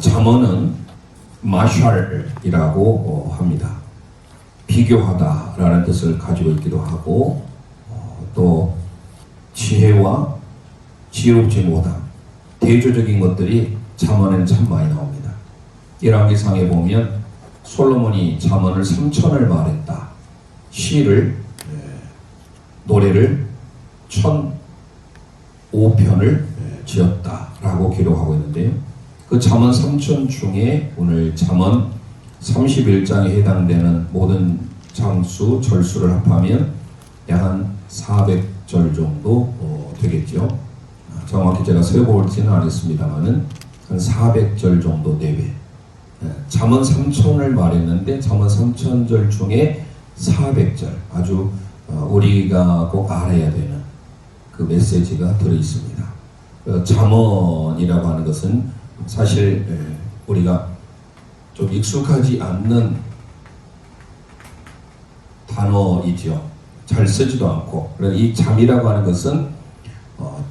잠언은 마샬이라고 합니다. 비교하다라는 뜻을 가지고 있기도 하고 또 지혜와 지혜롭지 못함, 대조적인 것들이 잠언에는 참 많이 나옵니다. 열왕기상에 보면 솔로몬이 잠언을 3천을 말했다. 시를 노래를 1005편을 지었다라고 기록하고 있는데요. 그 잠언 3천 중에 오늘 잠언 31장에 해당되는 모든 장수, 절수를 합하면 약 한 400절 정도 되겠죠. 정확히 제가 세어보지는 않았습니다만은 한 400절 정도 내외. 잠언 3천을 말했는데 잠언 3천절 중에 400절, 아주 우리가 꼭 알아야 되는 그 메시지가 들어있습니다. 잠언이라고 하는 것은 사실 우리가 좀 익숙하지 않는 단어이죠. 잘 쓰지도 않고. 이 잠이라고 하는 것은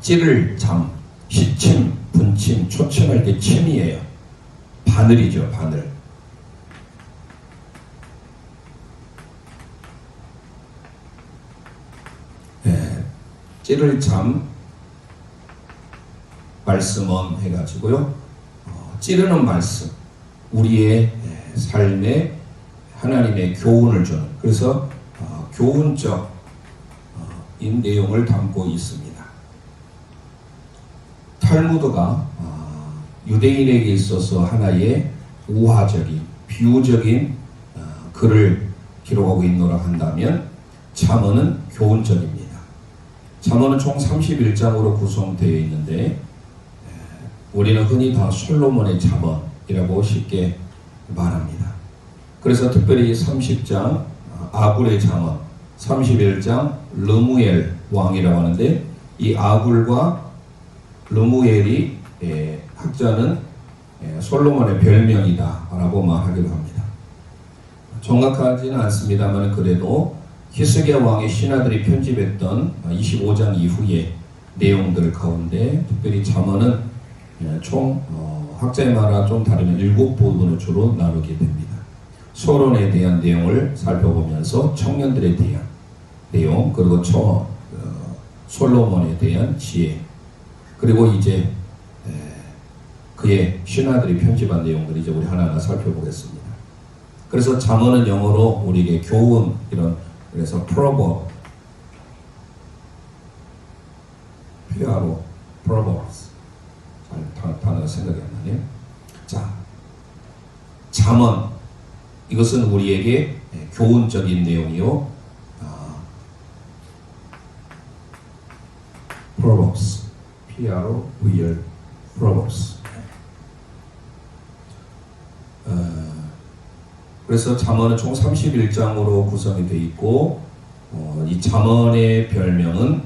찌를 잠, 시침, 분침, 초침할 때 침이에요. 바늘이죠, 바늘. 찌를 잠, 말씀은 해가지고요. 찌르는 말씀, 우리의 삶에 하나님의 교훈을 주는, 그래서 교훈적인 내용을 담고 있습니다. 탈무드가 유대인에게 있어서 하나의 우화적인, 비유적인 글을 기록하고 있노라 한다면 잠언은 교훈적입니다. 잠언은 총 31장으로 구성되어 있는데 우리는 흔히 다 솔로몬의 잠언이라고 쉽게 말합니다. 그래서 특별히 30장 아굴의 잠언, 31장 르무엘 왕이라고 하는데 이 아굴과 르무엘이 학자는 솔로몬의 별명이다 라고 말하기도 합니다. 정확하지는 않습니다만 그래도 히스기야 왕의 신하들이 편집했던 25장 이후의 내용들 가운데 특별히 잠언은 총 학자의 말과 좀 다르면 7부분으로 주로 나누게 됩니다. 소론에 대한 내용을 살펴보면서 청년들에 대한 내용, 그리고 솔로몬에 대한 지혜, 그리고 이제 그의 신하들이 편집한 내용들을 이제 우리 하나하나 살펴보겠습니다. 그래서 잠언은 영어로 우리에게 교훈, 이런, 그래서 proverb, proverbs, 단어가 생각이 안 나네요. 자, 잠언, 이것은 우리에게 교훈적인 내용이요. proverbs, proverbs. 그래서 잠언은 총 31장으로 구성이 되어 있고 이 잠언의 별명은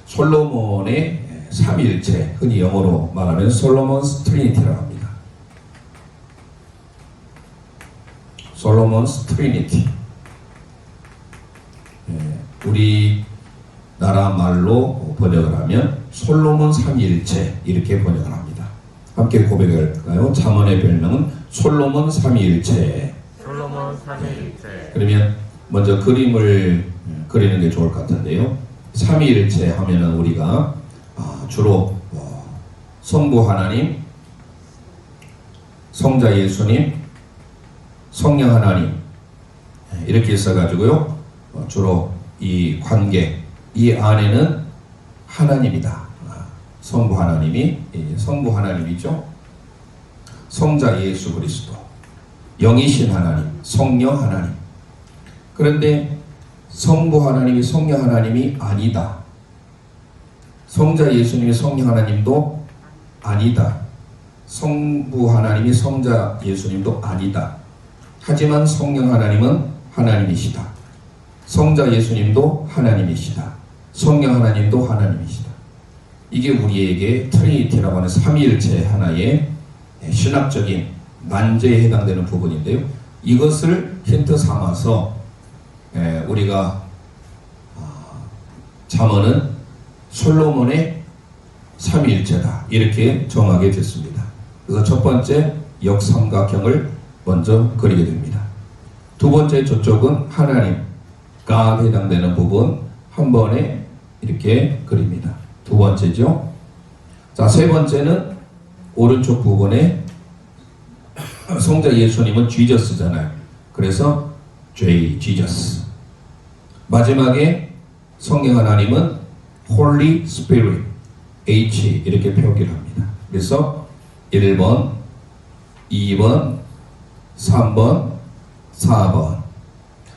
솔로몬의 삼위일체, 흔히 영어로 말하면 솔로몬스 트리니티라고 합니다. 솔로몬스 트리니티. 우리나라 말로 번역을 하면 솔로몬 삼위일체 이렇게 번역을 합니다. 함께 고백할까요? 잠언의 별명은 솔로몬 삼위일체. 솔로몬 삼위일체. 그러면 먼저 그림을 그리는 게 좋을 것 같은데요. 삼위일체 하면은 우리가 주로 성부 하나님, 성자 예수님, 성령 하나님 이렇게 있어가지고요. 주로 이 관계, 이 안에는 하나님이다. 성부 하나님이 성부 하나님이죠. 성자 예수 그리스도, 영이신 하나님, 성령 하나님. 그런데 성부 하나님이 성령 하나님이 아니다. 성자 예수님이 성령 하나님도 아니다. 성부 하나님이 성자 예수님도 아니다. 하지만 성령 하나님은 하나님이시다. 성자 예수님도 하나님이시다. 성령 하나님도 하나님이시다. 이게 우리에게 트리니티라고 하는 삼위일체 하나의 신학적인 난제에 해당되는 부분인데요. 이것을 힌트 삼아서 우리가 잠언은 솔로몬의 삼위일체다 이렇게 정하게 됐습니다. 그래서 첫 번째 역삼각형을 먼저 그리게 됩니다. 두 번째 저쪽은 하나님, God에 해당되는 부분 한 번에 이렇게 그립니다. 두 번째죠. 자, 세 번째는 오른쪽 부분에 성자 예수님은 지저스잖아요. 그래서 J, 지저스. 마지막에 성령 하나님은 Holy Spirit, H 이렇게 표기를 합니다. 그래서 1번, 2번, 3번, 4번.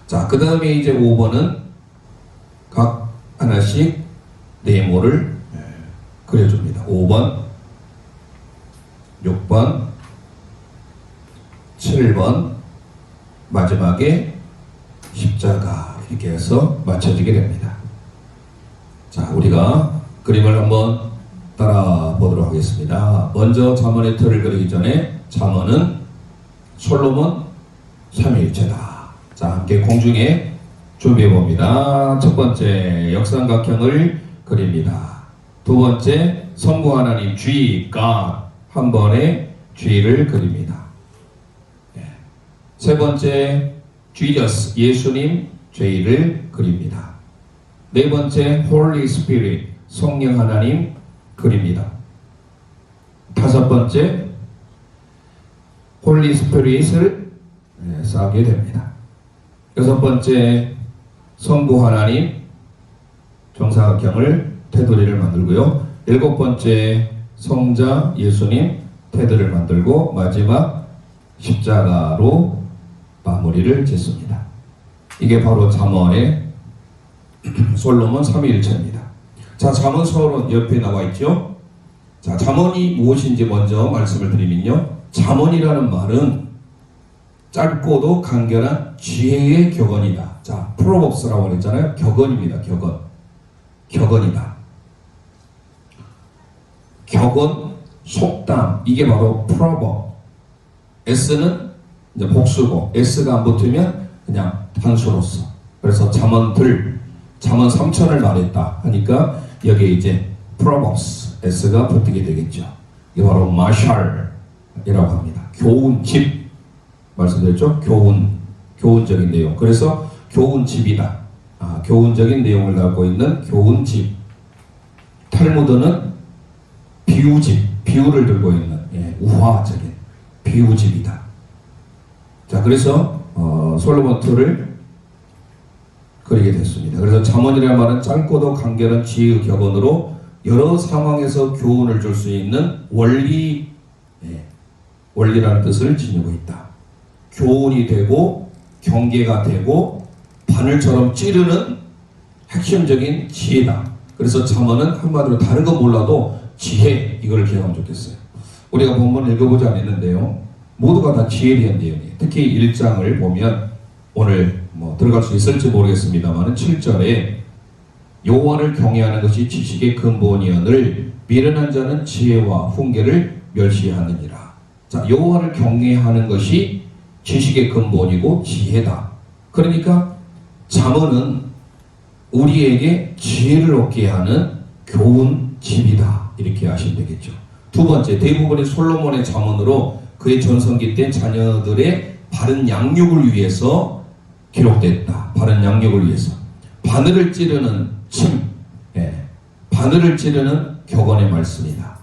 자, 그 다음에 이제 5번은 각 하나씩 네모를 그려줍니다. 5번, 6번, 7번, 마지막에 십자가 이렇게 해서 맞춰지게 됩니다. 자, 우리가 그림을 한번 따라 보도록 하겠습니다. 먼저 잠언의 틀을 그리기 전에 잠언은 솔로몬 삼위일체다. 자, 함께 공중에 준비해 봅니다. 첫 번째 역삼각형을 그립니다. 두 번째 성부 하나님 G, God 한 번에 G를 그립니다. 세 번째 Jesus, 예수님 J를 그립니다. 네 번째 Holy Spirit, 성령 하나님 그립니다. 다섯 번째 Holy Spirit을 쌓게 됩니다. 여섯 번째 성부 하나님 정사각형을 테두리를 만들고요. 일곱 번째 성자 예수님 테두리를 만들고 마지막 십자가로 마무리를 짓습니다. 이게 바로 잠언의 솔로몬 삼위일체입니다. 자, 잠언 서론 옆에 나와 있죠. 자, 잠언이 무엇인지 먼저 말씀을 드리면요. 잠언이라는 말은 짧고도 간결한 지혜의 격언이다. 자, 프로벅스라고 그랬잖아요. 격언입니다. 격언. 격언이다. 격언, 속담, 이게 바로 프로벅. S는 이제 복수고 S가 안 붙으면 그냥 단수로서. 그래서 잠언들, 잠언 3천을 말했다 하니까 여기에 이제 프로벅스 S가 붙게 되겠죠. 이게 바로 마샬이라고 합니다. 교훈집 말씀드렸죠. 교훈적인 내용. 그래서 교훈집이다. 교훈적인 내용을 갖고 있는 교훈집. 탈무드는 비유집, 비유를 들고 있는 우화적인 비유집이다. 자, 그래서 솔로몬 틀을 그리게 됐습니다. 그래서 잠언이라는 말은 짧고도 간결한 지혜의 격언으로 여러 상황에서 교훈을 줄 수 있는 원리라는 뜻을 지니고 있다. 교훈이 되고 경계가 되고 바늘처럼 찌르는 핵심적인 지혜다. 그래서 잠언은 한마디로 다른 건 몰라도 지혜, 이걸 기억하면 좋겠어요. 우리가 본문을 읽어보지 않았는데요. 모두가 다 지혜에 대한 내용이에요. 특히 1장을 보면 오늘 들어갈 수 있을지 모르겠습니다만 7절에 여호와를 경외하는 것이 지식의 근본이오늘 미련한 자는 지혜와 훈계를 멸시하느니라. 자, 여호와를 경외하는 것이 지식의 근본이고 지혜다. 그러니까 잠언은 우리에게 지혜를 얻게 하는 교훈집이다. 이렇게 하시면 되겠죠. 두 번째, 대부분의 솔로몬의 잠언으로 그의 전성기 때 자녀들의 바른 양육을 위해서 기록됐다. 바른 양육을 위해서. 바늘을 찌르는 바늘을 찌르는 격언의 말씀이다.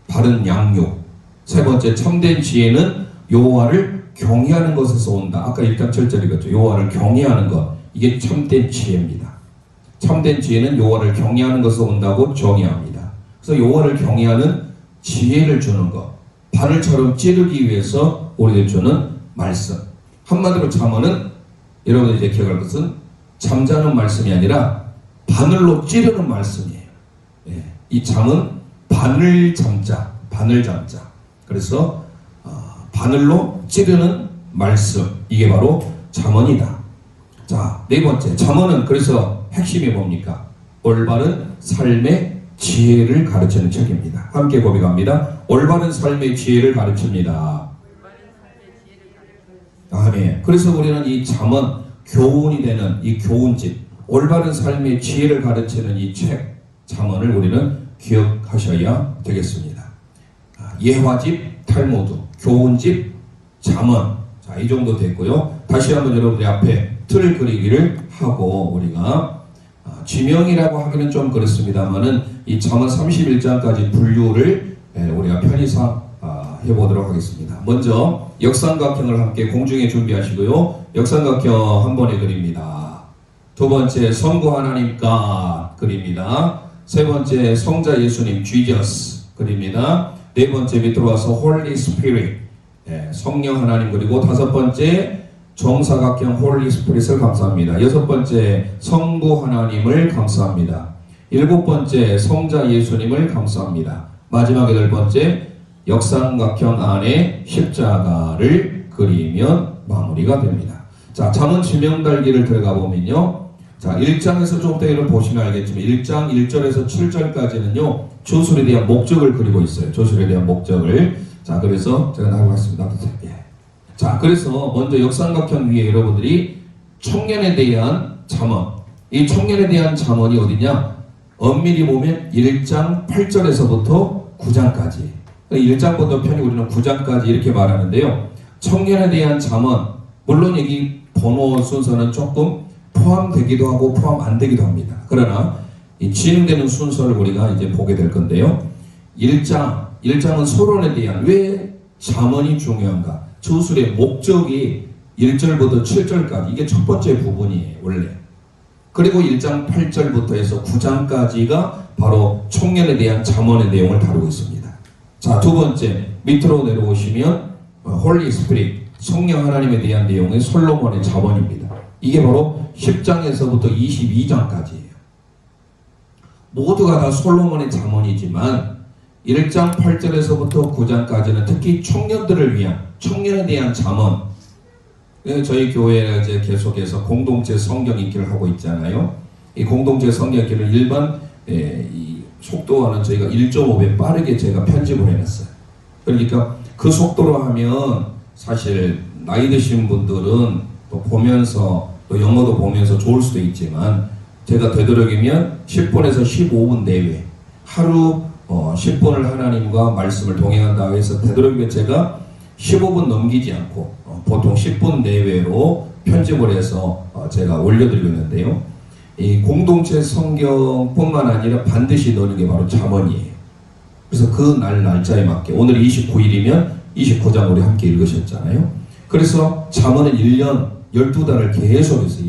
바른 양육. 세 번째, 참된 지혜는 여호와를 경외하는 것에서 온다. 아까 1장 7절이겠죠. 여호와를 경외하는 것. 이게 참된 지혜입니다. 참된 지혜는 여호와를 경외하는 것에서 온다고 정의합니다. 그래서 여호와를 경외하는 지혜를 주는 것. 바늘처럼 찌르기 위해서 우리에게 주는 말씀. 한마디로 잠언은 여러분들이 이제 기억할 것은 잠자는 말씀이 아니라 바늘로 찌르는 말씀이에요. 이 잠은 바늘 잠자. 그래서 바늘로 찌르는 말씀. 이게 바로 잠언이다. 자, 네 번째. 잠언은 그래서 핵심이 뭡니까? 올바른 삶의 지혜를 가르치는 책입니다. 함께 고백합니다. 올바른 삶의 지혜를 가르칩니다. 아멘. 그래서 우리는 이 잠언, 교훈이 되는 이 교훈집, 올바른 삶의 지혜를 가르치는 이 책, 잠언을 우리는 기억하셔야 되겠습니다. 예화집, 탈무드, 교훈집, 잠언. 자, 이 정도 됐고요. 다시 한번 여러분들 앞에 틀을 그리기를 하고 우리가 지명이라고 하기는 좀 그렇습니다만은 이 잠언 31장까지 분류를 우리가 편의상 해보도록 하겠습니다. 먼저 역삼각형을 함께 공중에 준비하시고요. 역삼각형 한 번에 그립니다. 두 번째 성부 하나님과 그립니다. 세 번째 성자 예수님 Jesus 그립니다. 네 번째 밑으로 와서 Holy Spirit 성령 하나님 그리고 다섯 번째 정사각형 홀리 스피릿을 감사합니다. 여섯 번째 성부 하나님을 감사합니다. 일곱 번째 성자 예수님을 감사합니다. 마지막 여덟 번째 역삼각형 안에 십자가를 그리면 마무리가 됩니다. 자, 잠언 지명달기를 들어가 보면요. 자, 1장에서 좀 더 이런 보시면 알겠지만 1장 1절에서 7절까지는요. 조술에 대한 목적을 그리고 있어요. 조술에 대한 목적을. 자, 그래서 제가 나가겠습니다. 자, 그래서 먼저 역삼각형 위에 여러분들이 청년에 대한 잠언. 이 청년에 대한 잠언이 어디냐? 엄밀히 보면 1장 8절에서부터 9장까지. 1장부터 편이 우리는 9장까지 이렇게 말하는데요. 청년에 대한 잠언. 물론 여기 번호 순서는 조금 포함되기도 하고 포함 안 되기도 합니다. 그러나 이 진행되는 순서를 우리가 이제 보게 될 건데요. 1장은 서론에 대한 왜 잠언이 중요한가? 저술의 목적이 1절부터 7절까지 이게 첫 번째 부분이에요. 원래. 그리고 1장 8절부터 해서 9장까지가 바로 청년에 대한 잠언의 내용을 다루고 있습니다. 자, 두 번째 밑으로 내려오시면 홀리 스피릿 성령 하나님에 대한 내용의 솔로몬의 잠언입니다. 이게 바로 10장에서부터 22장까지예요. 모두가 다 솔로몬의 잠언이지만 1장 8절에서부터 9장까지는 특히 청년들을 위한 청년에 대한 잠언. 저희 교회가 이제 계속해서 공동체 성경 읽기를 하고 있잖아요. 이 공동체 성경 읽기를 일반 이 속도와는 저희가 1.5배 빠르게 제가 편집을 해놨어요. 그러니까 그 속도로 하면 사실 나이 드신 분들은 또 보면서 또 영어도 보면서 좋을 수도 있지만 제가 되도록이면 10분에서 15분 내외 하루 10분을 하나님과 말씀을 동행한다고 해서 되도록이면 제가 15분 넘기지 않고 보통 10분 내외로 편집을 해서 제가 올려드리고 있는데요. 이 공동체 성경뿐만 아니라 반드시 넣는 게 바로 잠언이에요. 그래서 그 날짜에 맞게 오늘 29일이면 29장 우리 함께 읽으셨잖아요. 그래서 잠언은 1년 12달을 계속해서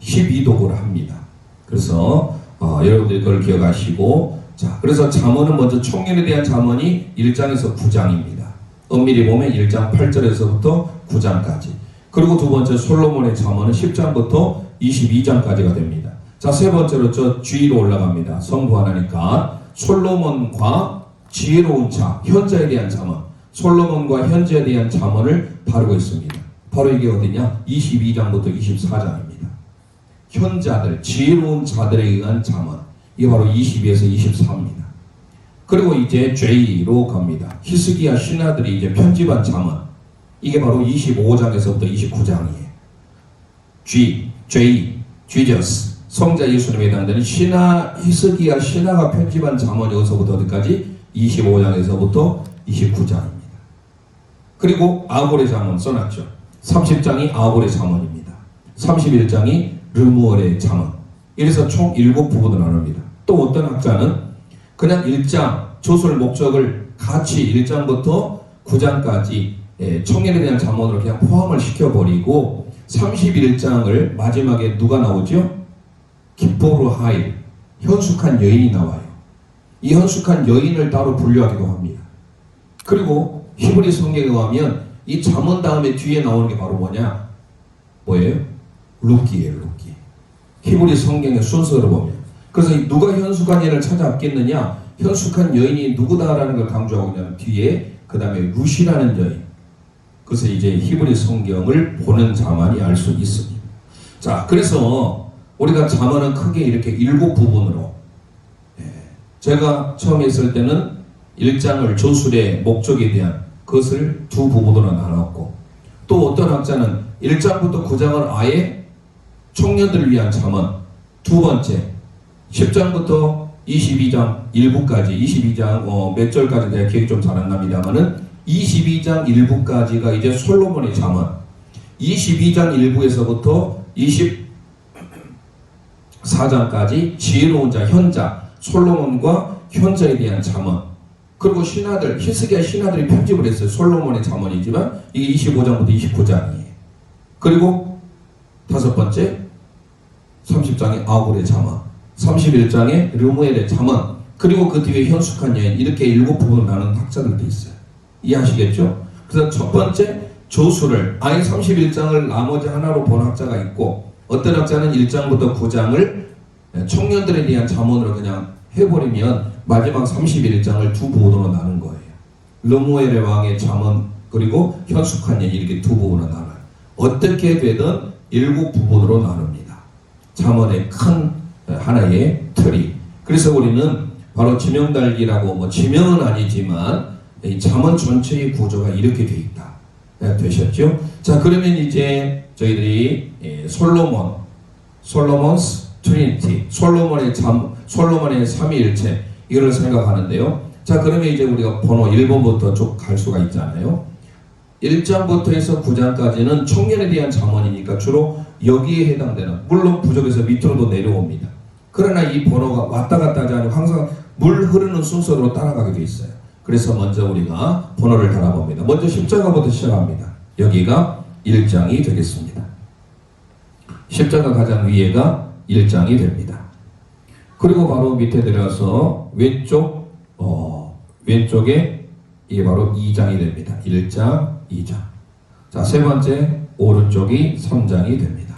12도구를 합니다. 그래서 여러분들이 그걸 기억하시고 자, 그래서 잠언은 먼저 청년에 대한 잠언이 1장에서 9장입니다. 엄밀히 보면 1장 8절에서부터 9장까지. 그리고 두 번째 솔로몬의 잠언은 10장부터 22장까지가 됩니다. 자, 세 번째로 저 G로 올라갑니다. 성부 하나님과 솔로몬과 지혜로운 자, 현자에 대한 잠언. 솔로몬과 현자에 대한 잠언을 다루고 있습니다. 바로 이게 어디냐? 22장부터 24장입니다. 현자들, 지혜로운 자들에 의한 잠언. 이게 바로 22에서 24입니다. 그리고 이제 J로 갑니다. 히스기야 신하들이 이제 편집한 잠언. 이게 바로 25장에서부터 29장이에요. J, Jesus. 성자 예수님에 해당되는 히스기야 신하가 편집한 잠언이 어디서부터 어디까지? 25장에서부터 29장입니다. 그리고 아골의 잠언 써놨죠. 30장이 아골의 잠언입니다. 31장이 르무얼의 잠언. 이래서 총 7부분으로 나눕니다. 또 어떤 학자는 그냥 1장 조술 목적을 같이 1장부터 9장까지 청년에 대한 잠언으로 그냥 포함을 시켜버리고 31장을 마지막에 누가 나오죠? 기포르 하일, 현숙한 여인이 나와요. 이 현숙한 여인을 따로 분류하기도 합니다. 그리고 히브리 성경에 의하면 이 잠언 다음에 뒤에 나오는 게 바로 뭐예요? 룻기예요, 룻기. 히브리 성경의 순서로 보면. 그래서 누가 현숙한 여인을 찾아왔겠느냐? 현숙한 여인이 누구다라는 걸 강조하고 있냐면 뒤에 그 다음에 룻이라는 여인. 그래서 이제 히브리 성경을 보는 자만이 알 수 있습니다. 자, 그래서 우리가 잠언은 크게 이렇게 7부분으로 제가 처음에 했을 때는 1장을 조술의 목적에 대한 그것을 2부분으로 나눴고 또 어떤 학자는 1장부터 9장을 아예 청년들을 위한 잠언 두 번째 10장부터 22장 1부까지 22장 몇 절까지 내가 기억이 좀 잘 안 납니다만은 22장 1부까지가 이제 솔로몬의 잠언. 22장 1부에서부터 24장까지 지혜로운 자, 현자, 솔로몬과 현자에 대한 잠언. 그리고 신하들, 히스기야 신하들이 편집을 했어요. 솔로몬의 잠언이지만 이게 25장부터 29장이에요. 그리고 다섯 번째 30장의 아굴의 잠언, 31장의 르무엘의 잠언, 그리고 그 뒤에 현숙한 여인, 이렇게 7부분으로 나누는 학자들도 있어요. 이해하시겠죠? 그래서 첫 번째 조수를 아예 31장을 나머지 하나로 본 학자가 있고, 어떤 학자는 1장부터 9장을 청년들에 대한 잠언으로 그냥 해버리면 마지막 31장을 두 부분으로 나눈 거예요. 르무엘의 왕의 잠언 그리고 현숙한 여인, 이렇게 두 부분으로 나눠요. 어떻게 되든 7부분으로 나눕니다. 잠언의 큰 하나의 틀이. 그래서 우리는 바로 지명달기라고, 뭐 지명은 아니지만 이 잠언 전체의 구조가 이렇게 돼 있다. 되셨죠? 자, 그러면 이제 저희들이 솔로몬스 트리니티, 솔로몬의 삼위일체, 이걸 생각하는데요. 자, 그러면 이제 우리가 번호 1번부터 쭉 갈 수가 있잖아요. 1장부터 해서 9장까지는 청년에 대한 잠언이니까 주로 여기에 해당되는, 물론 부족해서 밑으로도 내려옵니다. 그러나 이 번호가 왔다 갔다 하지 않고 항상 물 흐르는 순서대로 따라가게 돼 있어요. 그래서 먼저 우리가 번호를 달아봅니다. 먼저 십자가부터 시작합니다. 여기가 1장이 되겠습니다. 십자가 가장 위에가 1장이 됩니다. 그리고 바로 밑에 내려서 왼쪽에 이게 바로 2장이 됩니다. 1장, 2장. 자, 세 번째 오른쪽이 3장이 됩니다.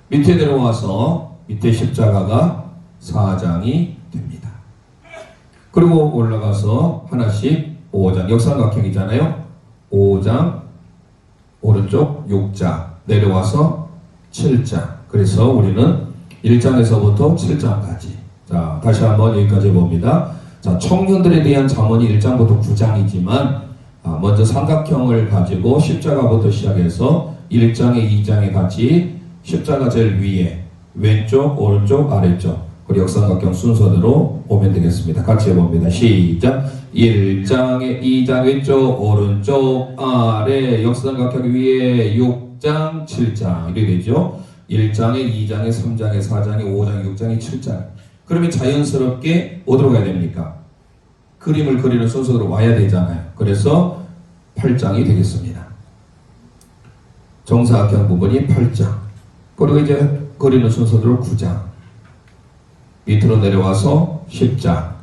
밑에 내려와서 밑에 십자가가 4장이 됩니다. 그리고 올라가서 하나씩 5장, 역삼각형이잖아요. 5장, 오른쪽 6장, 내려와서 7장. 그래서 우리는 1장에서부터 7장까지. 자, 다시 한번 여기까지 봅니다. 자, 청년들에 대한 잠언이 1장부터 9장이지만 먼저 삼각형을 가지고 십자가부터 시작해서 1장에 2장에 같이 십자가 제일 위에 왼쪽, 오른쪽, 아래쪽, 그리고 역삼각형 순서대로 보면 되겠습니다. 같이 해봅니다. 시작. 1장에 2장 왼쪽, 오른쪽, 아래, 역삼각형 위에 6장, 7장 이렇게 되죠. 1장에 2장에 3장에 4장에 5장에 6장에 7장. 그러면 자연스럽게 어디로 가야 됩니까? 그림을 그리는 순서대로 와야 되잖아요. 그래서 8장이 되겠습니다. 정사각형 부분이 8장. 그리고 이제 그리는 순서대로 9장. 밑으로 내려와서 10장.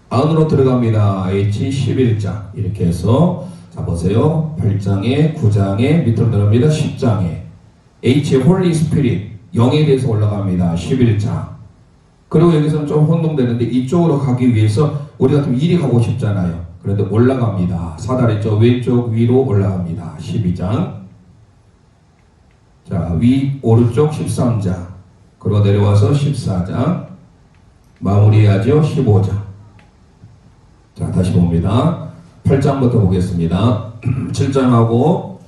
안으로 들어갑니다. H 11장. 이렇게 해서 자 보세요. 8장에 9장에 밑으로 내려갑니다. 10장에 H 홀리 스피릿 영에 대해서 올라갑니다. 11장. 그리고 여기서는 좀 혼동되는데 이쪽으로 가기 위해서 우리 같으면 이리 가고 싶잖아요. 그런데 올라갑니다. 사다리쪽 왼쪽 위로 올라갑니다. 12장. 자, 오른쪽 13장. 그리고 내려와서 14장. 마무리해야죠. 15장. 자, 다시 봅니다. 8장부터 보겠습니다. 7장하고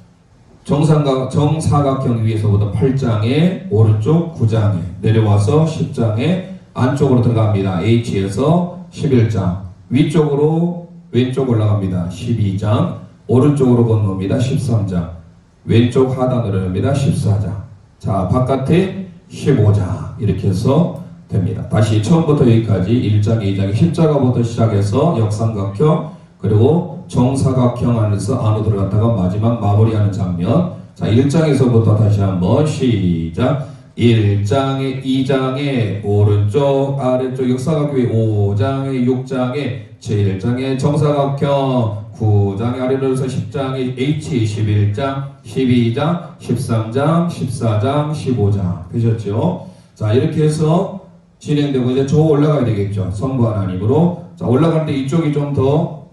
정사각형 위에서부터 8장에 오른쪽 9장에 내려와서 10장에 안쪽으로 들어갑니다. H에서 11장. 위쪽으로 왼쪽 올라갑니다. 12장. 오른쪽으로 건너옵니다. 13장. 왼쪽 하단으로 내려옵니다. 14장. 자, 바깥에 15장. 이렇게 해서 됩니다. 다시 처음부터 여기까지 1장, 2장, 십자가부터 시작해서 역삼각형, 그리고 정사각형 안에서 안으로 들어갔다가 마지막 마무리하는 장면. 자, 1장에서부터 다시 한번 시작. 1장에 2장에 오른쪽 아래쪽 역사각형, 5장에 6장에 7장에 정사각형, 9장에 아래로서 10장에 H 11장 12장 13장 14장 15장 되셨죠? 자, 이렇게 해서 진행되고 이제 저 올라가야 되겠죠. 성부 하나님으로. 자, 올라갈 때 이쪽이 좀 더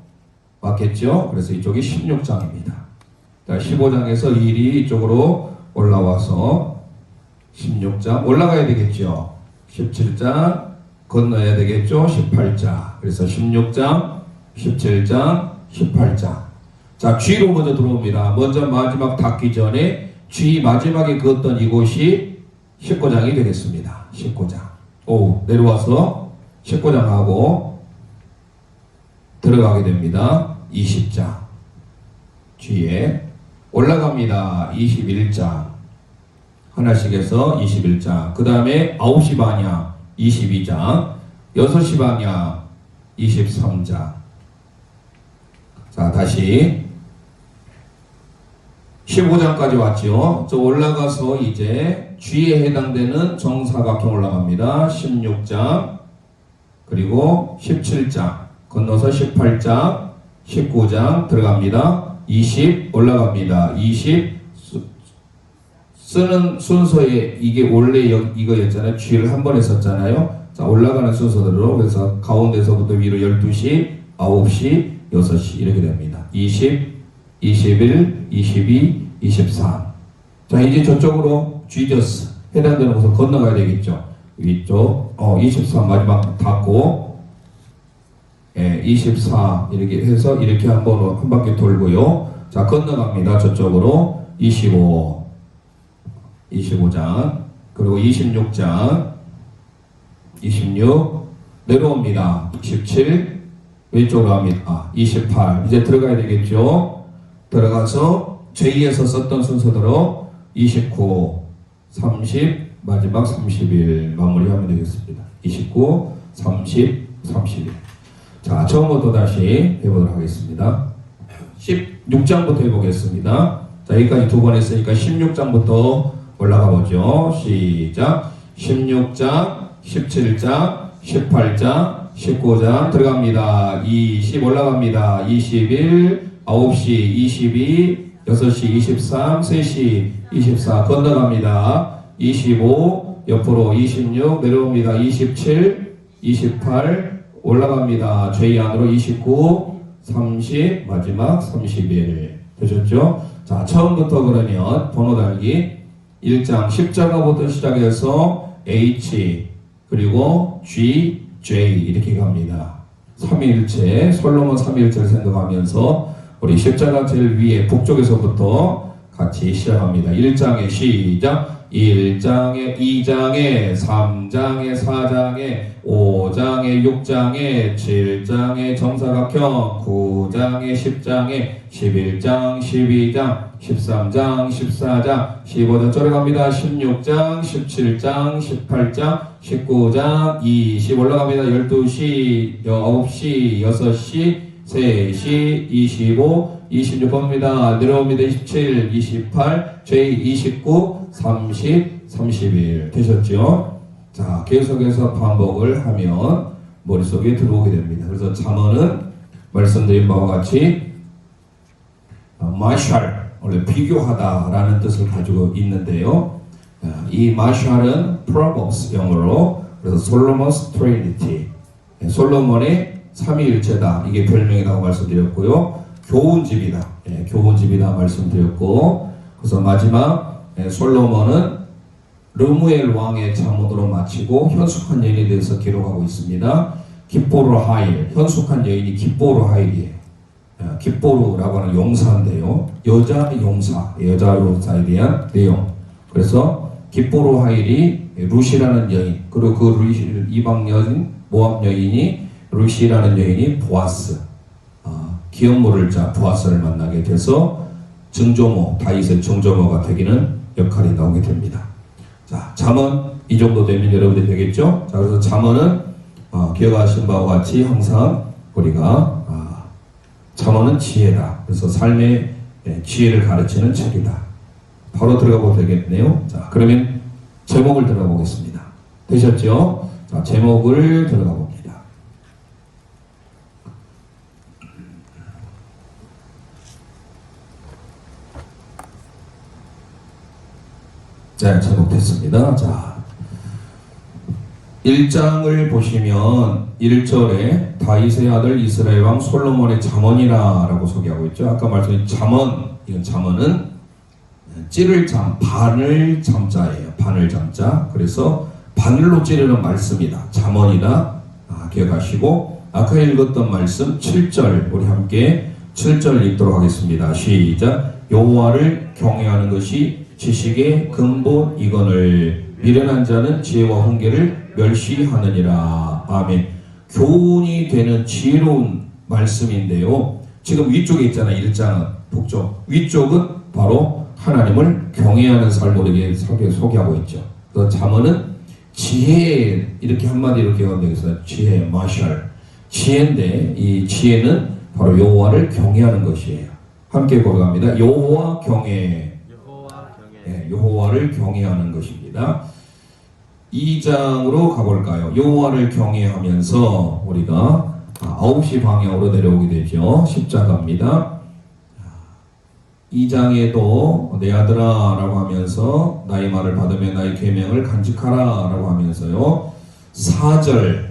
맞겠죠? 그래서 이쪽이 16장입니다. 자, 15장에서 일이 이쪽으로 올라와서 16장 올라가야 되겠죠. 17장 건너야 되겠죠. 18장. 그래서 16장, 17장, 18장. 자, G로 먼저 들어옵니다. 먼저 마지막 닿기 전에 G 마지막에 그었던 이곳이 19장이 되겠습니다. 19장. 오, 내려와서 19장하고 들어가게 됩니다. 20장. 뒤에 올라갑니다. 21장 하나씩 해서 21장. 그 다음에 9시 방향 22장, 6시 방향 23장. 자, 다시 15장까지 왔죠. 저 올라가서 이제 G에 해당되는 정사각형 올라갑니다. 16장, 그리고 17장, 건너서 18장, 19장 들어갑니다. 20 올라갑니다. 20 쓰는 순서에 이게 원래 이거였잖아요. G를 한 번에 썼잖아요. 자, 올라가는 순서대로. 그래서 가운데서부터 위로 12시, 9시, 6시 이렇게 됩니다. 20, 21, 22, 23. 자, 이제 저쪽으로 Jesus 해당되는 곳을 건너가야 되겠죠. 위쪽 23 마지막 닫고 24 이렇게 해서 이렇게 한 바퀴 돌고요. 자, 건너갑니다. 저쪽으로 25장, 그리고 26장, 26 내려옵니다. 27 왼쪽으로 합니다. 28 이제 들어가야 되겠죠. 들어가서 제2에서 썼던 순서대로 29, 30 마지막 31 마무리하면 되겠습니다. 29, 30, 31. 자, 처음부터 다시 해보도록 하겠습니다. 16장부터 해보겠습니다. 자, 여기까지 두 번 했으니까 16장부터 올라가 보죠. 시작. 16장, 17장, 18장, 19장 들어갑니다. 20 올라갑니다. 21, 9시, 22, 6시, 23, 3시, 24 건너갑니다. 25 옆으로 26 내려옵니다. 27, 28 올라갑니다. J 안으로 29, 30 마지막 31 되셨죠? 자, 처음부터 그러면 번호 달기 1장 십자가부터 시작해서 H 그리고 G, J 이렇게 갑니다. 삼위일체, 솔로몬 삼위일체를 생각하면서 우리 십자가 제일 위에 북쪽에서부터 같이 시작합니다. 1장에 시작. 1장에 2장에 3장에 4장에 5장에 6장에 7장에 정사각형 9장에 10장에 11장 12장 13장 14장 15장 쫄아갑니다. 16장 17장 18장 19장 20 올라갑니다. 12시 9시 6시 3시 25 26번입니다. 내려옵니다. 27 28 J 29 30 31 되셨죠? 자, 계속해서 반복을 하면 머릿속에 들어오게 됩니다. 그래서 잠언은 말씀드린 바와 같이 마샬, 원래 비교하다라는 뜻을 가지고 있는데요. 이 마샬은 Proverbs 영어로, 그래서 솔로몬's Trinity, 솔로몬의 삼위일체다 이게 별명이라고 말씀드렸고요. 교훈집이다, 교훈집이다 말씀드렸고, 그래서 마지막 솔로몬은 르무엘 왕의 자문으로 마치고 현숙한 여인에 대해서 기록하고 있습니다. 깁보르 하일, 현숙한 여인이 깁보르 하일이에요. 깁보르라고 하는 용사인데요. 여자 용사에 대한 내용. 그래서 깁보르 하일이 루시라는 여인, 그리고 그 루시, 이방 여인, 모압 여인이 루시라는 여인이 보아스, 기업 모를 자 보아스를 만나게 돼서 증조모, 다윗의 증조모가 되기는 역할이 나오게 됩니다. 자, 잠언 이 정도 되면 여러분들이 되겠죠? 자, 그래서 잠언은 기억하신 바와 같이 항상 우리가 잠언은 지혜다. 그래서 삶의 지혜를 가르치는 책이다. 바로 들어가 보면 되겠네요. 자, 그러면 제목을 들어가 보겠습니다. 되셨죠? 자, 제목을 들어가 봅니다. 네, 제목 됐습니다. 자, 1장을 보시면 1절에 다윗의 아들 이스라엘 왕 솔로몬의 잠언이라 라고 소개하고 있죠. 아까 말씀드린 잠언, 이건 잠언은 찌를 잠, 바늘 잠자예요. 바늘 잠자. 그래서 바늘로 찌르는 말씀이다. 잠언이다. 기억하시고, 아까 읽었던 말씀 7절, 우리 함께 7절 읽도록 하겠습니다. 시작. 여호와를 경외하는 것이 지식의 근본이거늘 미련한 자는 지혜와 훈계를 멸시하느니라. 아멘. 교훈이 되는 지혜로운 말씀인데요. 지금 위쪽에 있잖아요. 1장은 북쪽. 위쪽은 바로 하나님을 경외하는 삶을 우리에게 소개하고 있죠. 그래서 잠언은 지혜, 이렇게 한마디로 기억하면 되겠어요. 지혜, 마샬. 지혜인데 이 지혜는 바로 여호와를 경외하는 것이에요. 함께 고백합니다. 여호와 경외. 네, 여호와를 경외하는 것입니다. 2장으로 가볼까요? 여호와를 경외하면서 우리가 9시 방향으로 내려오게 되죠. 십자가입니다. 2장에도 내 아들아 라고 하면서 나의 말을 받으며 나의 계명을 간직하라 라고 하면서요. 4절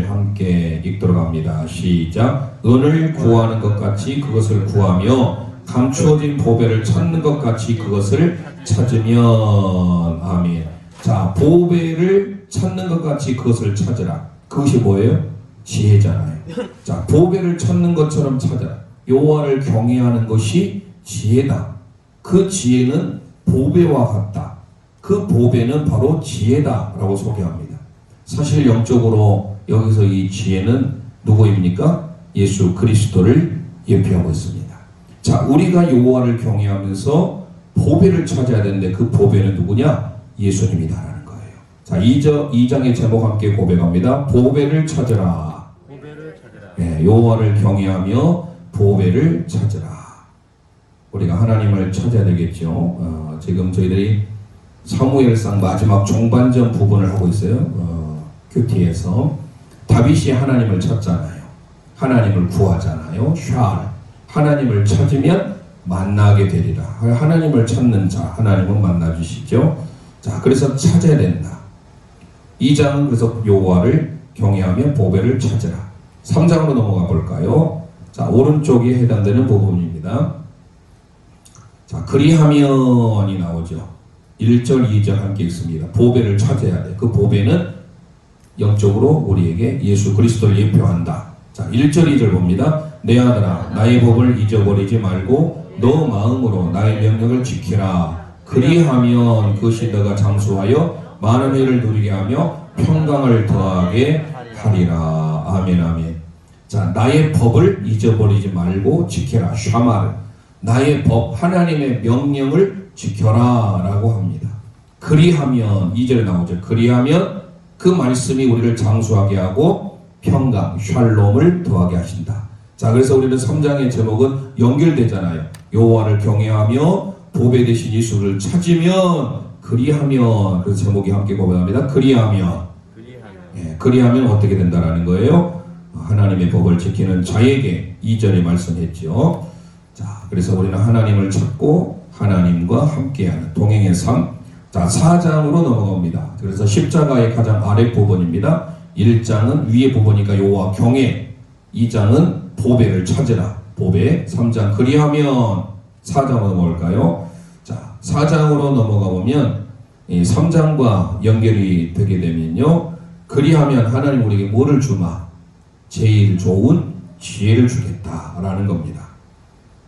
함께 읽도록 합니다. 시작. 은을 구하는 것 같이 그것을 구하며 감추어진 보배를 찾는 것 같이 그것을 찾으면. 아멘. 자, 보배를 찾는 것 같이 그것을 찾으라. 그것이 뭐예요? 지혜잖아요. 자, 보배를 찾는 것처럼 찾아라. 여호와를 경외하는 것이 지혜다. 그 지혜는 보배와 같다. 그 보배는 바로 지혜다 라고 소개합니다. 사실 영적으로 여기서 이 지혜는 누구입니까? 예수 그리스도를 예표하고 있습니다. 자, 우리가 여호와를 경외하면서 보배를 찾아야 되는데 그 보배는 누구냐? 예수님이다라는 거예요. 자, 2장의 제목 함께 고백합니다. 보배를 찾으라. 네, 여호와를 경외하며 보배를 찾으라. 우리가 하나님을 찾아야 되겠죠. 지금 저희들이 사무엘상 마지막 종반전 부분을 하고 있어요. 큐티에서 다윗이 하나님을 찾잖아요. 하나님을 구하잖아요. 샬. 하나님을 찾으면 만나게 되리라. 하나님을 찾는 자, 하나님은 만나주시죠. 자, 그래서 찾아야 된다. 2장은 그래서 여호와를 경외하며 보배를 찾으라. 3장으로 넘어가 볼까요? 자, 오른쪽에 해당되는 부분입니다. 자, 그리하면이 나오죠. 1절, 2절 함께 있습니다. 보배를 찾아야 돼. 그 보배는 영적으로 우리에게 예수 그리스도를 예표한다. 자, 1절, 2절 봅니다. 내 아들아, 나의 법을 잊어버리지 말고 너 마음으로 나의 명령을 지키라. 그리하면 그것이 너가 장수하여 많은 일을 누리게 하며 평강을 더하게 하리라. 아멘, 아멘. 자, 나의 법을 잊어버리지 말고 지켜라. 샤마르. 나의 법, 하나님의 명령을 지켜라 라고 합니다. 그리하면, 2절에 나오죠. 그리하면 그 말씀이 우리를 장수하게 하고 평강, 샬롬을 더하게 하신다. 자, 그래서 우리는 3장의 제목은 연결되잖아요. 여호와를 경외하며 보배 되신 예수를 찾으면 그리하면, 그 제목이 함께 고백합니다. 그리하면. 예, 그리하면 어떻게 된다라는 거예요? 하나님의 법을 지키는 자에게 2절에 말씀했죠. 자, 그래서 우리는 하나님을 찾고 하나님과 함께하는 동행의 삶. 자, 4장으로 넘어갑니다. 그래서 십자가의 가장 아래 부분입니다. 1장은 위에 부분이니까 여호와 경외, 2장은 보배를 찾으라. 보배. 3장 그리하면. 4장으로 넘어갈까요? 자, 4장으로 넘어가 보면 이 3장과 연결이 되게 되면요. 그리하면 하나님 우리에게 뭐를 주마? 제일 좋은 지혜를 주겠다라는 겁니다.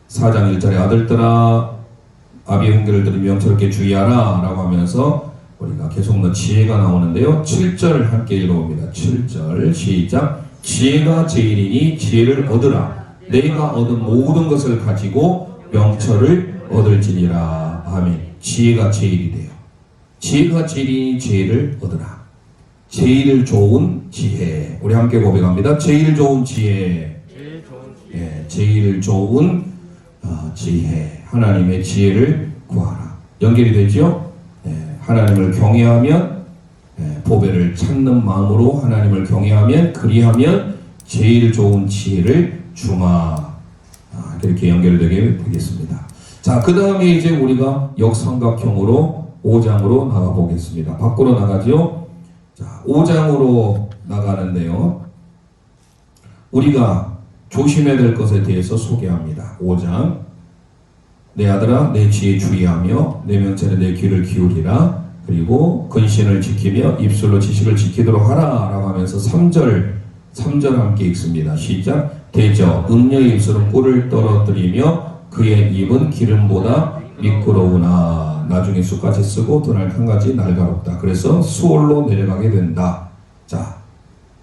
4장 1절에 아들들아 아비의 훈계를 들으며 영처롭게 주의하라 라고 하면서 우리가 계속 지혜가 나오는데요. 7절 함께 읽어봅니다. 7절 시작. 지혜가 제일이니 지혜를 얻으라. 내가 얻은 모든 것을 가지고 명철을 얻을지니라. 아멘. 지혜가 제일이 돼요. 지혜가 제일이니 지혜를 얻으라. 제일 좋은 지혜. 우리 함께 고백합니다. 제일 좋은 지혜. 예, 제일 좋은 지혜. 하나님의 지혜를 구하라. 연결이 되죠? 예, 하나님을 경외하면 보배를 찾는 마음으로 하나님을 경외하면 그리하면 제일 좋은 지혜를 주마. 이렇게 연결되게 되겠습니다. 자, 그 다음에 이제 우리가 역삼각형으로 5장으로 나가보겠습니다. 밖으로 나가죠? 자, 5장으로 나가는데요. 우리가 조심해야 될 것에 대해서 소개합니다. 5장. 내 아들아, 내 지혜에 주의하며 내 명철에 내 귀를 기울이라. 그리고 근신을 지키며 입술로 지식을 지키도록 하라 라고 하면서 3절 함께 읽습니다. 시작. 대저 음녀의 입술은 꿀을 떨어뜨리며 그의 입은 기름보다 미끄러우나 나중에 숯같이 쓰고 드날 한가지 날카롭다. 그래서 수월로 내려가게 된다. 자,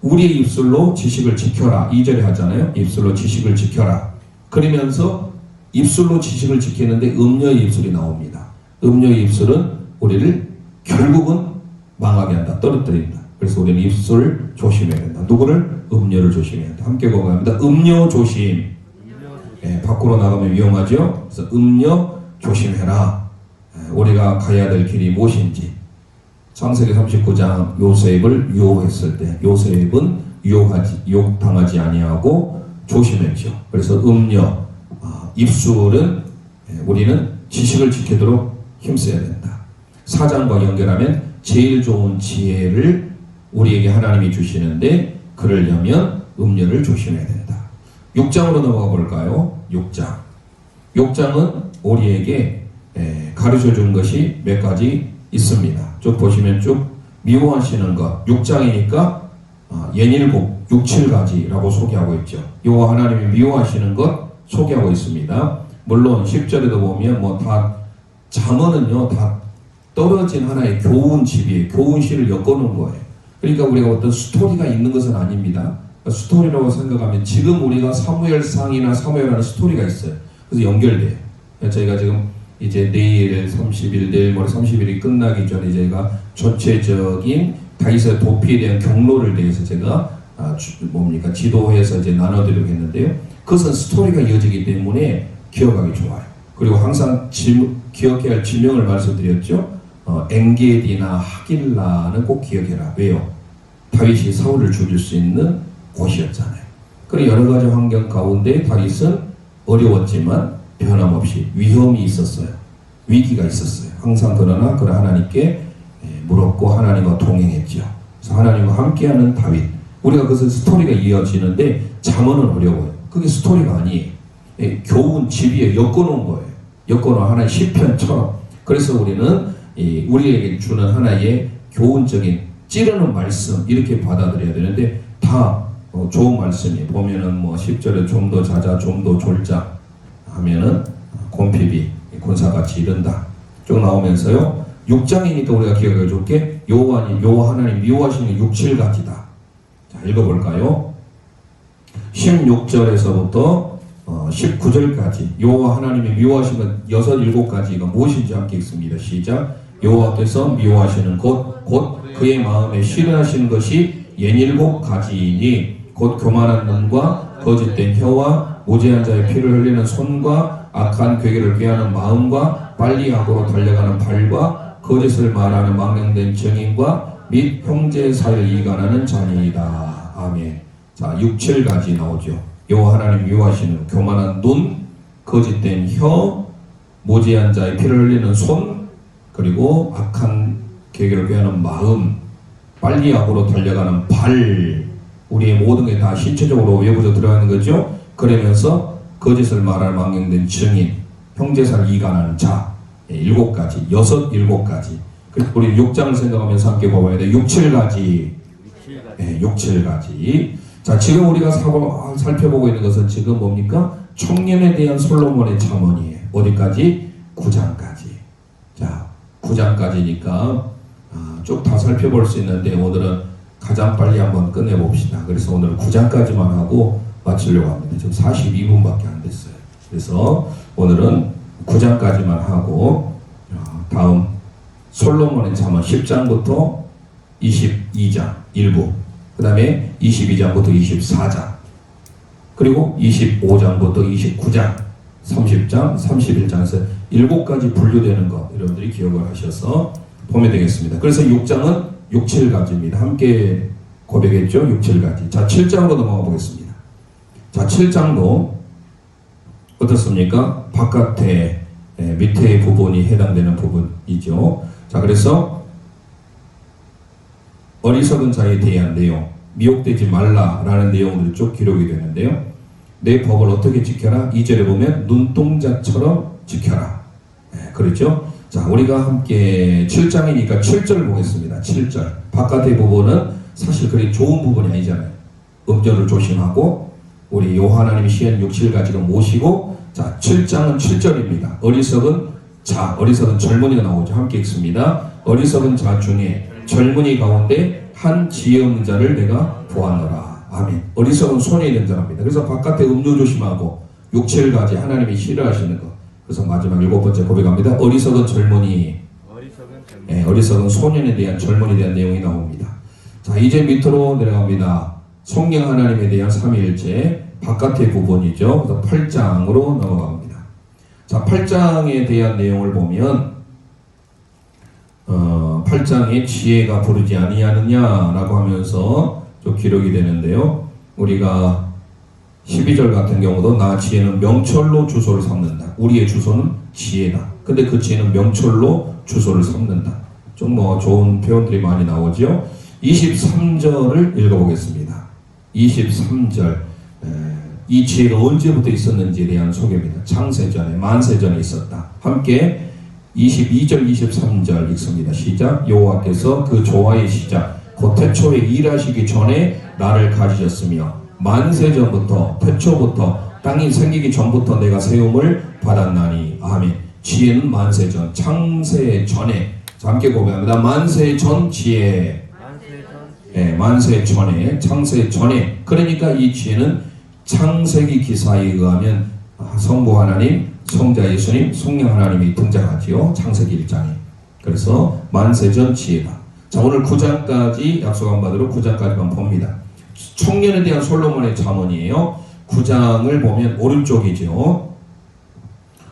우리의 입술로 지식을 지켜라. 2절에 하잖아요. 입술로 지식을 지켜라. 그러면서 입술로 지식을 지키는데 음녀의 입술이 나옵니다. 음녀의 입술은 우리를 결국은 망하게 한다, 떨어뜨린다. 그래서 우리는 입술 조심해야 된다. 누구를? 음녀를 조심해야 된다. 함께 공감합니다. 음녀 조심. 예, 밖으로 나가면 위험하죠. 그래서 음녀 조심해라. 예, 우리가 가야 될 길이 무엇인지. 창세기 39장 요셉을 유혹했을 때 요셉은 유혹당하지 아니하고 조심했죠. 그래서 음녀, 입술은 우리는 지식을 지키도록 힘써야 된다. 사장과 연결하면 제일 좋은 지혜를 우리에게 하나님이 주시는데 그러려면 음녀를 조심해야 된다. 6장으로 넘어가 볼까요? 6장. 6장은 우리에게 가르쳐 준 것이 몇 가지 있습니다. 쭉 보시면 쭉 미워하시는 것. 6장이니까 연일곱 6, 7가지라고 소개하고 있죠. 여호와 하나님이 미워하시는 것 소개하고 있습니다. 물론 10절에도 보면 뭐 다 잠언은요 다 떨어진 하나의 교훈 집이에요. 교훈실을 엮어놓은 거예요. 그러니까 우리가 어떤 스토리가 있는 것은 아닙니다. 스토리라고 생각하면 지금 우리가 사무엘상이나 사무엘하는 스토리가 있어요. 그래서 연결돼요. 저희가 지금 이제 내일 30일, 내일 모레 30일이 끝나기 전에 제가 전체적인 다윗의 도피에 대한 경로를 대해서 제가 지도해서 이제 나눠드리겠는데요. 그것은 스토리가 이어지기 때문에 기억하기 좋아요. 그리고 항상 기억해야 할 지명을 말씀드렸죠. 엔게디나 하길라는 꼭 기억해라. 왜요? 다윗이 사울을 죽일 수 있는 곳이었잖아요. 그리고 여러 가지 환경 가운데 다윗은 어려웠지만 변함없이 위험이 있었어요. 위기가 있었어요. 항상 그러나 하나님께 물었고 하나님과 동행했죠. 그래서 하나님과 함께하는 다윗. 우리가 그것은 스토리가 이어지는데 잠언은 어려워요. 그게 스토리가 아니에요. 교훈 집위에 엮어놓은 거예요. 엮어놓은 하나의 시편처럼. 그래서 우리는 우리에게 주는 하나의 교훈적인 찌르는 말씀 이렇게 받아들여야 되는데 다 좋은 말씀이에요. 보면은 뭐 10절에 좀 더 자자 좀 더 졸자 하면은 곰핍이 군사같이 이른다. 쭉 나오면서요. 6장이니까 우리가 기억해 줄게. 여호와 하나님 미워하시는 6, 7가지다. 자, 읽어볼까요? 16절에서부터 19절까지 여호와 하나님이 미워하시는 6, 7가지가 무엇인지 함께 읽습니다. 시작. 여호와께서 미워하시는 곧 그의 마음에 싫어하시는 것이 67가지이니 곧 교만한 눈과 거짓된 혀와 무죄한 자의 피를 흘리는 손과 악한 괴계를 꾀하는 마음과 빨리 악으로 달려가는 발과 거짓을 말하는 망령된 증인과 및 형제 사이를 이간하는 자니이다. 아멘. 자, 6, 7가지 나오죠. 여호와 하나님 미워하시는 교만한 눈, 거짓된 혀, 무죄한 자의 피를 흘리는 손, 그리고 악한 계획을 꾀하는 마음, 빨리 악으로 달려가는 발, 우리의 모든 게 다 신체적으로 외부로 들어가는 거죠. 그러면서 거짓을 말할 망령된 증인, 형제사를 이간하는 자, 7가지, 7가지. 그리고 우리 6장을 생각하면서 함께 봐봐야 돼. 6, 7가지. 6, 7가지. 자, 지금 우리가 살펴보고 있는 것은 지금 뭡니까? 청년에 대한 솔로몬의 잠언이에요. 어디까지? 9장까지. 자, 9장까지니까 쭉 다 살펴볼 수 있는데 오늘은 가장 빨리 한번 끝내봅시다. 그래서 오늘 9장까지만 하고 마치려고 합니다. 지금 42분밖에 안 됐어요. 그래서 오늘은 9장까지만 하고 다음 솔로몬의 잠언 10장부터 22장 일부, 그 다음에 22장부터 24장, 그리고 25장부터 29장, 30장, 31장에서 7가지 분류되는 것 여러분들이 기억을 하셔서 보면 되겠습니다. 그래서 6장은 6, 7가지입니다. 함께 고백했죠? 6, 7가지. 자, 7장으로 넘어가 보겠습니다. 자, 7장도 어떻습니까? 바깥에 밑에 부분이 해당되는 부분이죠. 자, 그래서 어리석은 자에 대한 내용, 미혹되지 말라라는 내용들이 쭉 기록이 되는데요. 내 법을 어떻게 지켜라? 2절에 보면 눈동자처럼 지켜라. 그렇죠? 자, 우리가 함께 7장이니까 7절 보겠습니다. 7절. 바깥의 부분은 사실 그리 좋은 부분이 아니잖아요. 음절을 조심하고 우리 요하나님이 시한 6, 7가지로 모시고, 자, 7장은 7절입니다. 어리석은 자, 어리석은 젊은이가 나오죠. 함께 읽습니다. 어리석은 자 중에 젊은이 가운데 한 지혜 없는 자를 내가 보았노라. 아멘. 어리석은 손에 있는 자랍니다. 그래서 바깥에 음료 조심하고 육체를 가지 하나님이 싫어하시는 것. 그래서 마지막 7번째 고백합니다. 어리석은 젊은이, 어리석은 소년에 대한 젊은이에 대한 내용이 나옵니다. 자, 이제 밑으로 내려갑니다. 성령 하나님에 대한 삼위일체 바깥의 부분이죠. 그래서 8장으로 넘어갑니다. 자, 8장에 대한 내용을 보면 8장에 지혜가 부르지 아니하느냐라고 하면서 좀 기록이 되는데요. 우리가 12절 같은 경우도 나 지혜는 명철로 주소를 삼는다. 우리의 주소는 지혜다. 근데 그 지혜는 명철로 주소를 삼는다. 좀 좋은 표현들이 많이 나오죠. 23절을 읽어보겠습니다. 23절. 이 지혜가 언제부터 있었는지에 대한 소개입니다. 창세전에, 만세전에 있었다. 함께 22절, 23절 읽습니다. 시작. 여호와께서 그 조화의 시작, 곧 태초에 일하시기 전에 나를 가지셨으며 만세전부터, 태초부터, 땅이 생기기 전부터 내가 세움을 받았나니. 아멘. 지혜는 만세전, 창세전에. 자, 함께 고백합니다. 만세전 지혜. 만세전에, 창세전에. 그러니까 이 지혜는 창세기 기사에 의하면 성부 하나님, 성자 예수님, 성령 하나님이 등장하지요. 창세기 1장에. 그래서 만세전 지혜다. 자, 오늘 9장까지 약속한 바대로 9장까지만 봅니다. 청년에 대한 솔로몬의 잠언이에요. 9장을 보면 오른쪽이죠.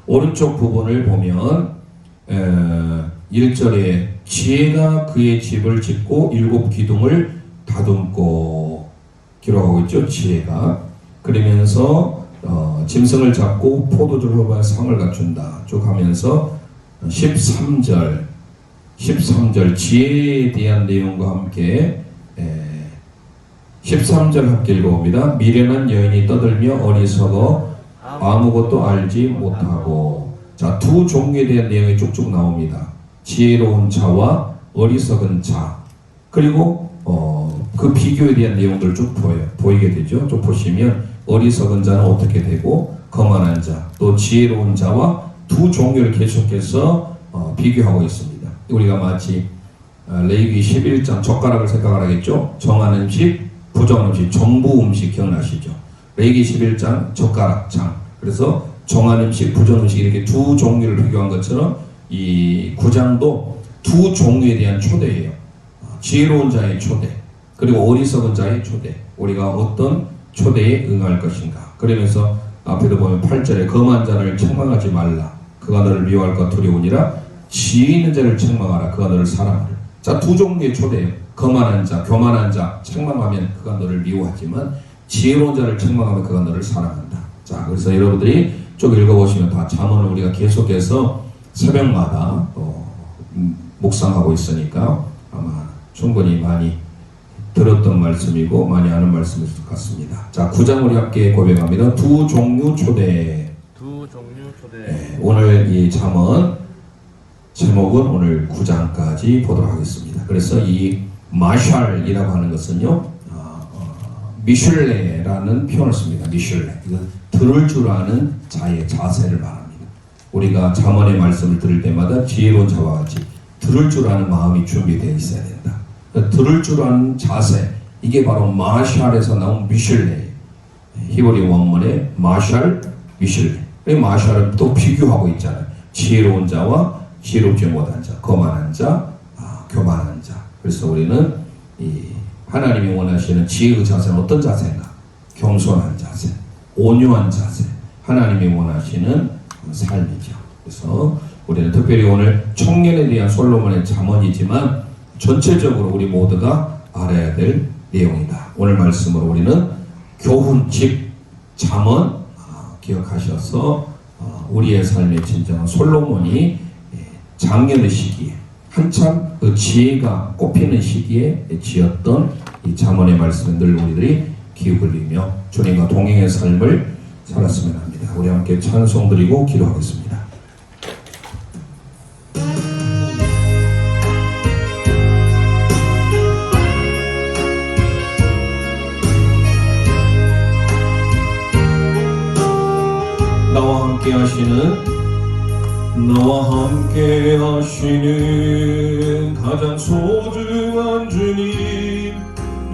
오른쪽 부분을 보면 1절에 지혜가 그의 집을 짓고 7 기둥을 다듬고 기록하고 있죠. 지혜가. 그러면서 짐승을 잡고 포도주를 흡어 상을 갖춘다. 쭉 하면서 13절 지혜에 대한 내용과 함께 13절 함께 읽어봅니다. 미련한 여인이 떠들며 어리석어 아무것도 알지 못하고. 자, 두 종류에 대한 내용이 쭉쭉 나옵니다. 지혜로운 자와 어리석은 자. 그리고 그 비교에 대한 내용들을 쭉 보이게 되죠. 쭉 보시면 어리석은 자는 어떻게 되고 거만한 자, 또 지혜로운 자와 두 종류를 계속해서 비교하고 있습니다. 우리가 마치 레위기 11장 젓가락을 생각을 하겠죠. 정한 음식, 부정한 음식, 정부 음식 기억나시죠? 레위기 11장 젓가락 장. 그래서 정한 음식, 부정 음식 이렇게 두 종류를 비교한 것처럼 이 9장도 두 종류에 대한 초대예요. 지혜로운 자의 초대, 그리고 어리석은 자의 초대. 우리가 어떤 초대에 응할 것인가. 그러면서 앞에도 보면 8절에 거만한 자를 책망하지 말라. 그가 너를 미워할까 두려우니라. 지혜 있는 자를 책망하라. 그가 너를 사랑하라. 자, 두 종류의 초대예요. 거만한 자, 교만한 자 책망하면 그가 너를 미워하지만 지혜로운 자를 책망하면 그가 너를 사랑한다. 자, 그래서 여러분들이 쭉 읽어보시면 다 잠언을 우리가 계속해서 새벽마다 묵상하고 있으니까 아마 충분히 많이 들었던 말씀이고 많이 아는 말씀일 것 같습니다. 자, 9장 우리 함께 고백합니다. 두 종류 초대. 오늘 이 잠언 제목은 오늘 9장까지 보도록 하겠습니다. 그래서 이 마샬이라고 하는 것은요, 미슐레라는 표현을 씁니다. 미슐레. 이건 들을 줄 아는 자의 자세를 말합니다. 우리가 잠언의 말씀을 들을 때마다 지혜로운 자와 같이 들을 줄 아는 마음이 준비되어 있어야 된다. 들을 줄 아는 자세, 이게 바로 마샬에서 나온 미슐레. 히브리 원문에 마샬, 미슐레. 마샬은 또 비교하고 있잖아요. 지혜로운 자와 지혜롭지 못한 자, 거만한 자, 교만한 자. 그래서 우리는 이 하나님이 원하시는 지혜의 자세는 어떤 자세인가? 겸손한 자세, 온유한 자세. 하나님이 원하시는 삶이죠. 그래서 우리는 특별히 오늘 청년에 대한 솔로몬의 잠언이지만 전체적으로 우리 모두가 알아야 될 내용이다. 오늘 말씀으로 우리는 교훈, 즉 잠언 기억하셔서 우리의 삶의 진정한 솔로몬이 장년의 시기에 한참 그 지혜가 꽃피는 시기에 지었던 이 잠언의 말씀을 늘 우리들이 기울이며 주님과 동행의 삶을 살았으면 합니다. 우리 함께 찬송 드리고 기도하겠습니다. 나와 함께 하시는 가장 소중한 주님,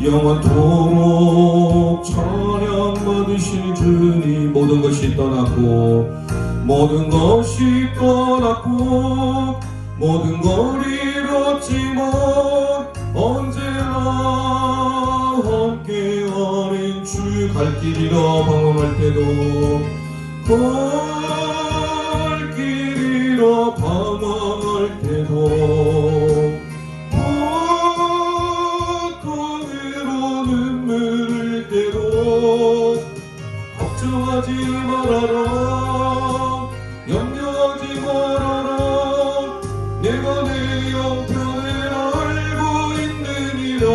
영원토록 찬양 받으실 주님. 모든 것이 떠났고 모든 것이 떠났고 모든 걸 잃었지만 언제나 함께하는 주. 갈 길이라 방황할 때도 갈 길이라 방황할 때도 고통으로 눈물 흘릴 때도 걱정하지 말아라 염려하지 말아라 내가 내 형편을 알고 있느니라.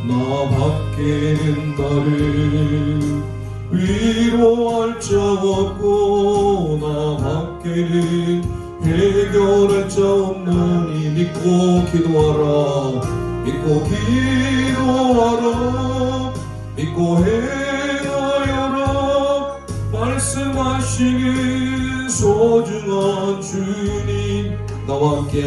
나 밖에는 나를 위로할 자 없고 나 밖에는 해결할 자 없나니. 믿고 기도하라 믿고 기도하라 믿고 행하여라. 말씀하시는 소중한 주님. 나와 함께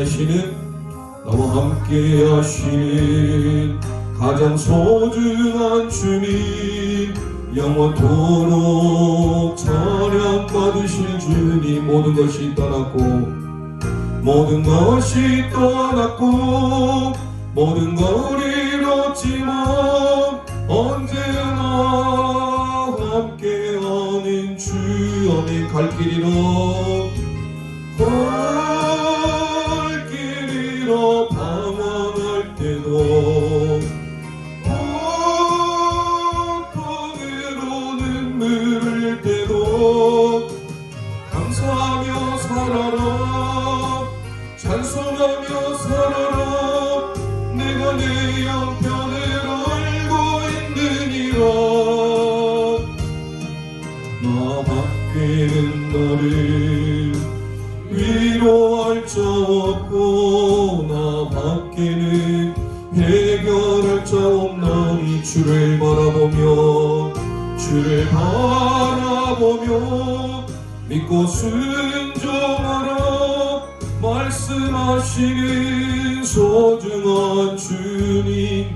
하시는 가장 소중한 주님. 영원토록 찬양 받으실 주님. 모든 것이 떠났고 모든 것이 떠났고 모든 걸 잃었지만 언제나 함께하는 주. 아멘. 갈 길이로 방황할 때도 고통으로 눈물 흘릴 때도 감사하며 살아라 찬송하며 살아라 내가 내 형편을 알고 있느니라. 나 밖에는 나를 위로할 자 없고 나 밖에는 해결할 자 없나니. 주를 바라보며 믿고 순종하라. 말씀하시는 소중한 주님.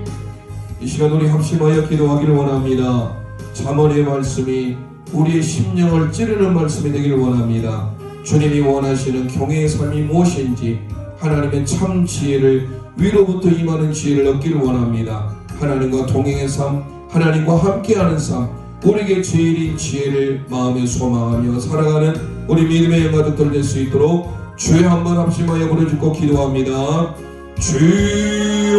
이 시간 우리 합심하여 기도하기를 원합니다. 잠언의 말씀이 우리의 심령을 찌르는 말씀이 되기를 원합니다. 주님이 원하시는 경외의 삶이 무엇인지 하나님의 참 지혜를 위로부터 임하는 지혜를 얻기를 원합니다. 하나님과 동행의 삶, 하나님과 함께하는 삶, 우리에게 제일인 지혜를 마음에 소망하며 살아가는 우리 믿음의 영가족들 될 수 있도록 주여 한번 합심하여 부르짖고 기도합니다. 주여